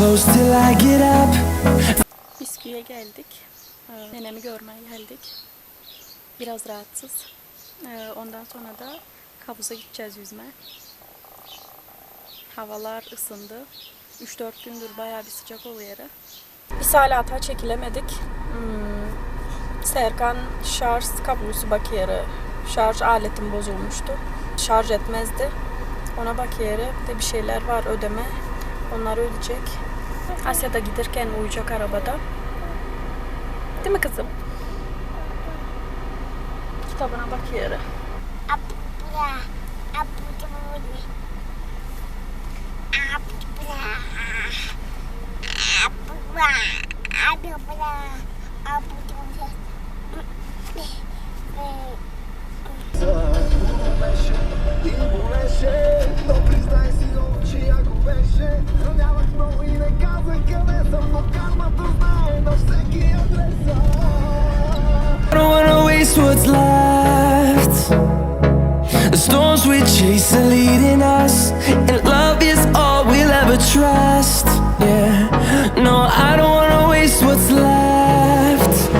close till I get up. Bisküvi'ye geldik. Nenemi görmeye geldik. Biraz rahatsız. Ondan sonra da havuza gideceğiz yüzme. Havalar ısındı. 3-4 gündür bayağı bir sıcak oluyor. Biz hala hata çekilemedik. Serkan şarj kablosu bakıyarı, şarj aletim bozulmuştu. Şarj etmezdi. Ona bakıyarı de bir şeyler var ödeme. Onları ödeyecek. Asya da giderken uyuyacak arabada. Değil mi kızım? Kitabına bakıyarı. I don't wanna waste what's left. The storms we chase are leading us, and love is all we'll ever trust. Yeah, no, I don't wanna waste what's left.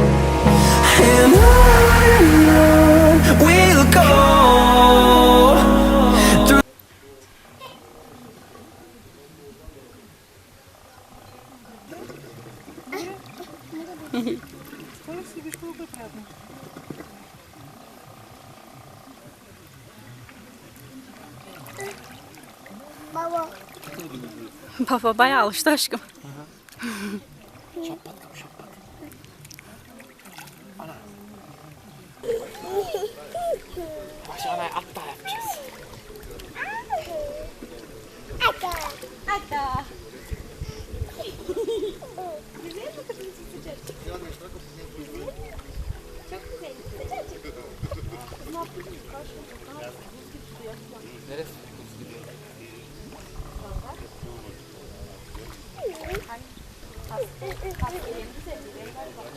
And on we'll go. Baba. Baba bayağı alıştı aşkım. Şappat kapı şappat. Ana. Aşağıya at da yapacağız. Ata. Güzel mi kızım sıcak? Güzel. Çok güzel. Sıcacık. Ne yapıyorsun? Neresi?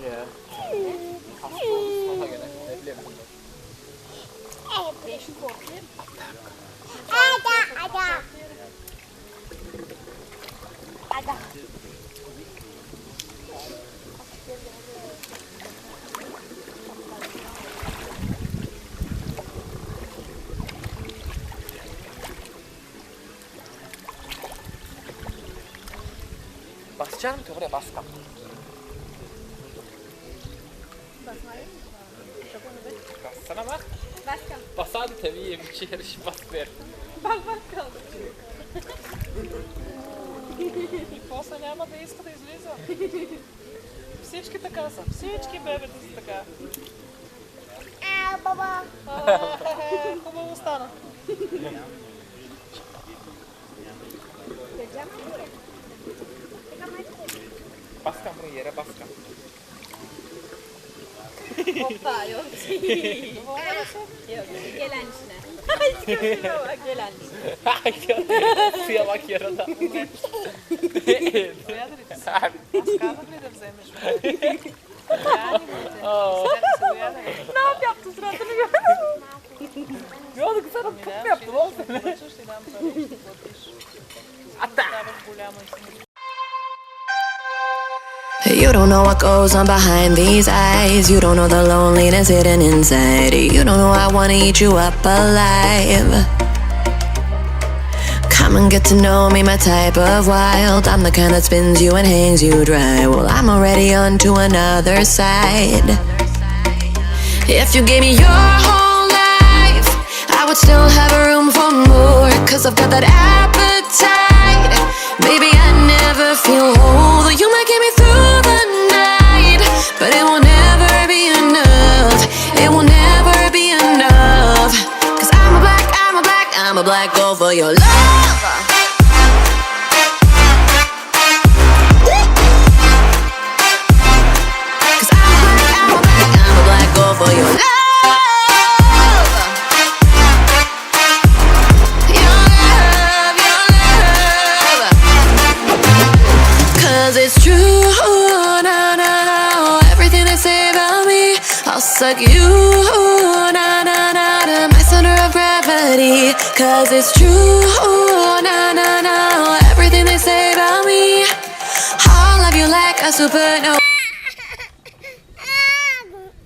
Ya. Hasta olursa gene ne bileyim. Değişim korkuyor. Ada. Basacağım ki buraya baskam. Bassana bak. Başka. Bas hadi tabii bir şey yarış bas ver. Bak kaldı. После няма да иска да излиза. Всички така са. Всички бебета са така. Baba. Хубаво стана. Baskam buraya yere baskam. Hoppa yok. Yok gelen içine. Bak gelen içine. Suya bak yarada. Казах ли да вземеш? Ne yaptın suratını gördün mü? Yok sana puf yaptım oğlum. Ще дам пари, ще платиш. Даваш голямо и You don't know what goes on behind these eyes. You don't know the loneliness hidden inside. You don't know I wanna eat you up alive. Come and get to know me, my type of wild. I'm the kind that spins you and hangs you dry. Well, I'm already on to another side. If you gave me your whole life, I would still have room for more. 'Cause I've got that appetite. Baby, I never feel whole. You might get me through the night, but it will never be enough. It will never be enough. 'Cause I'm a black girl for your love. 'Cause I'm a black girl for your love. It's true, no, no, no. Everything they say about me, I'll suck you, no, no, no, to my center of gravity. 'Cause it's true, no, no, no. Everything they say about me, a supernova.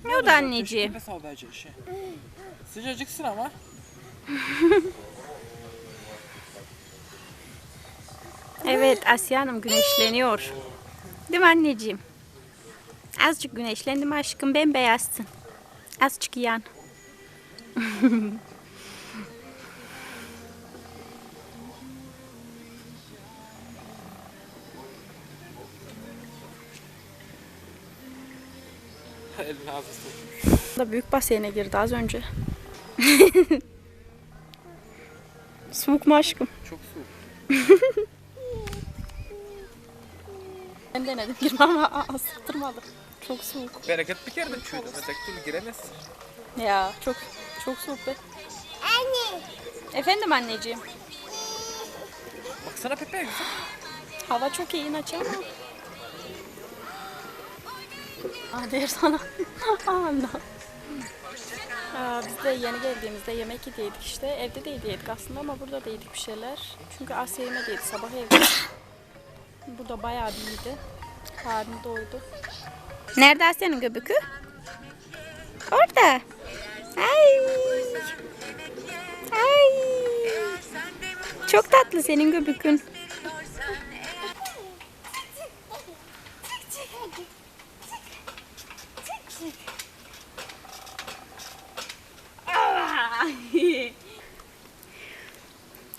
Ne oldu anneciğim? Nefes al bence işe. Sıcacıksın ama. Evet, Asya Hanım güneşleniyor. Değil mi anneciğim? Azıcık güneşlendim aşkım, bembeyazsın. Azıcık yan. Elini ağzı sok. Da büyük basene girdi az önce. Soğuk mu aşkım? Çok soğuk. Ben denedim girme ama ısıtırmadı. Çok soğuk. Bereket bir kere de çöydü. Mesela türlü giremezsin. Ya çok soğuk be. Anne. Efendim anneciğim. Baksana Pepe güzel. Hava çok iyi inaç ama. Der sana. Anla. Biz de yeni geldiğimizde yemek yediydik işte. Evde de yediydik aslında ama burada da yedik bir şeyler. Çünkü Asya yemediydi sabah evde. Burada bayağı bir iyiydi. Karnı doydu. Nerede Asya'nın göbekü? Orada. Ay. Ay. Çok tatlı senin göbekün.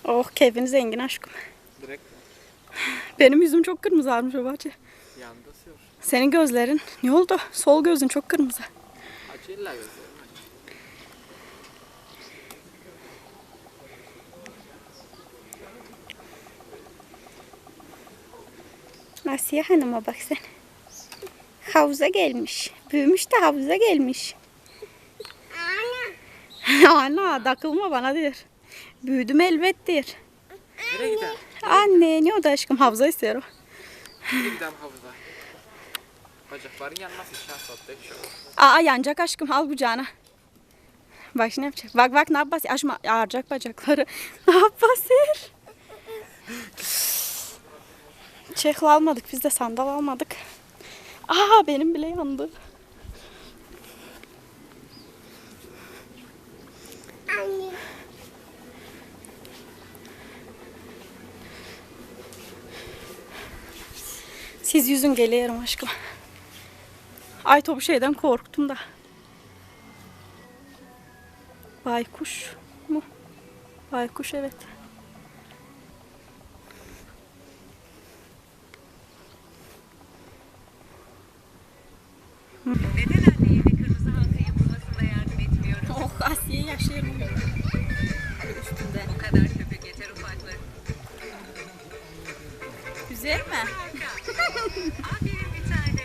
Oh keyfin zengin aşkım. Direkt Benim yüzüm çok kırmızı almış o bahçe. yandı sür. Senin gözlerin ne oldu? Sol gözün çok kırmızı. Acıyla gözlerim. Asiye Hanım'a bak sen. Havuza gelmiş. Büyümüş de havuza gelmiş. Ana takılma bana der. Büyüdüm elbet der. Nereye gidelim? Anne ne oldu aşkım havuza istiyorum. Nereye gidelim havuza? Bacakların yanmasın şans attık şu. Aa yanacak aşkım al kucağına. Bak şimdi yapacak. Bak ne yapasın. Aşma ağrıyacak bacakları. Ne yapasın? Çekla almadık biz de sandal almadık. Aa benim bile yandı. Siz yüzün geliyorum aşkım. Ay topu şeyden korktum da. Baykuş mu? Baykuş evet. Neden anneye ve kırmızı halkayı bulmasında yardım etmiyorum? Oh Asiye yaşıyorum. Üstünde. O kadar köpük yeter ufaklık. Güzel mi? Aferin bir tane.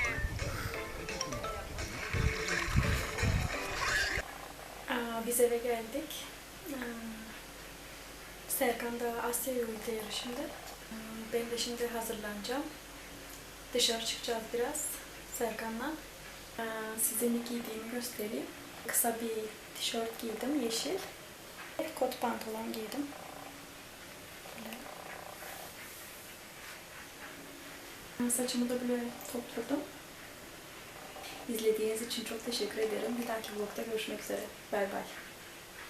Biz eve geldik. Serkan da Asya'ya uyudu şimdi. Ben de şimdi hazırlanacağım. Dışarı çıkacağız biraz Serkan'la. Size ne giydiğimi göstereyim. Kısa bir tişört giydim yeşil. Kot pantolon giydim. Böyle. Saçımı da böyle topladım. İzlediğiniz için çok teşekkür ederim. Bir dahaki vlogda görüşmek üzere. Bay bay.